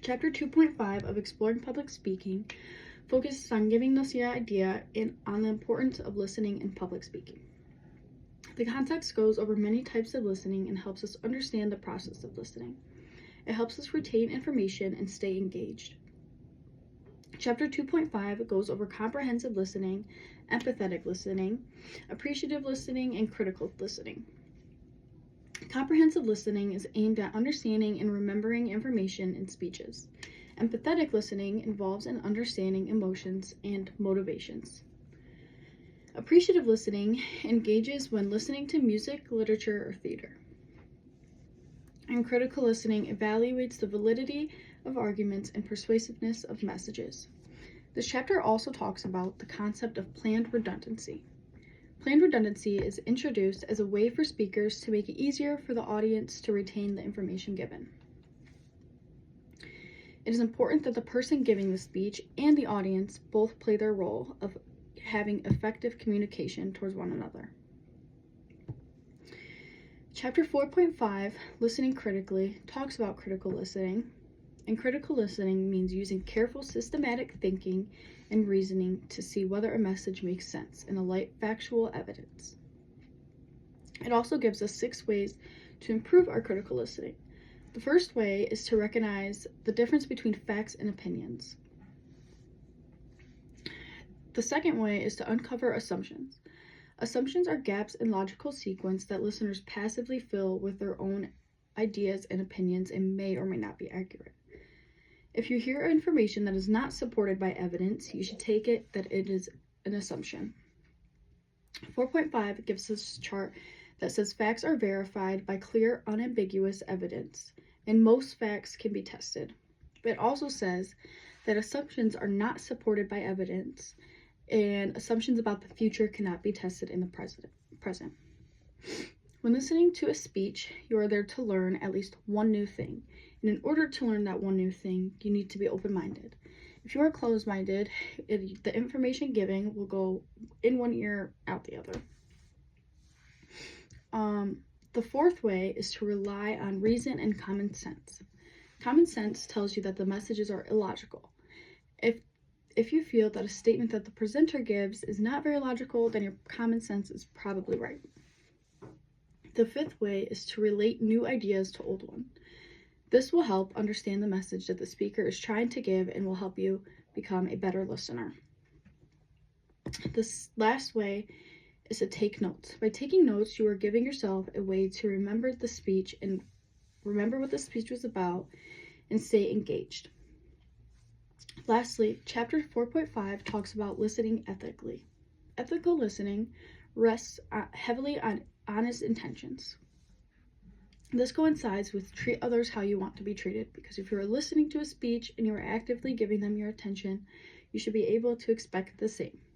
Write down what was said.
Chapter 2.5 of Exploring Public Speaking focuses on giving us the idea and on the importance of listening in public speaking. The context goes over many types of listening and helps us understand the process of listening. It helps us retain information and stay engaged. Chapter 2.5 goes over comprehensive listening, empathetic listening, appreciative listening, and critical listening. Comprehensive listening is aimed at understanding and remembering information in speeches. Empathetic listening involves in understanding emotions and motivations. Appreciative listening engages when listening to music, literature, or theater. And critical listening evaluates the validity of arguments and persuasiveness of messages. This chapter also talks about the concept of planned redundancy. Planned redundancy is introduced as a way for speakers to make it easier for the audience to retain the information given. It is important that the person giving the speech and the audience both play their role of having effective communication towards one another. Chapter 4.5, Listening Critically, talks about critical listening. And critical listening means using careful, systematic thinking and reasoning to see whether a message makes sense in a light factual evidence. It also gives us 6 ways to improve our critical listening. The first way is to recognize the difference between facts and opinions. The second way is to uncover assumptions. Assumptions are gaps in logical sequence that listeners passively fill with their own ideas and opinions and may or may not be accurate. If you hear information that is not supported by evidence, you should take it that it is an assumption. 4.5 gives us a chart that says facts are verified by clear, unambiguous evidence, and most facts can be tested. It also says that assumptions are not supported by evidence, and assumptions about the future cannot be tested in the present. When listening to a speech, you are there to learn at least one new thing. And in order to learn that one new thing, you need to be open-minded. If you are closed-minded, the information given will go in one ear, out the other. The fourth way is to rely on reason and common sense. Common sense tells you that the messages are illogical. If you feel that a statement that the presenter gives is not very logical, then your common sense is probably right. The fifth way is to relate new ideas to old ones. This will help understand the message that the speaker is trying to give and will help you become a better listener. This last way is to take notes. By taking notes, you are giving yourself a way to remember the speech and remember what the speech was about and stay engaged. Lastly, chapter 4.5 talks about listening ethically. Ethical listening rests heavily on honest intentions. This coincides with treat others how you want to be treated, because if you are listening to a speech and you are actively giving them your attention, you should be able to expect the same.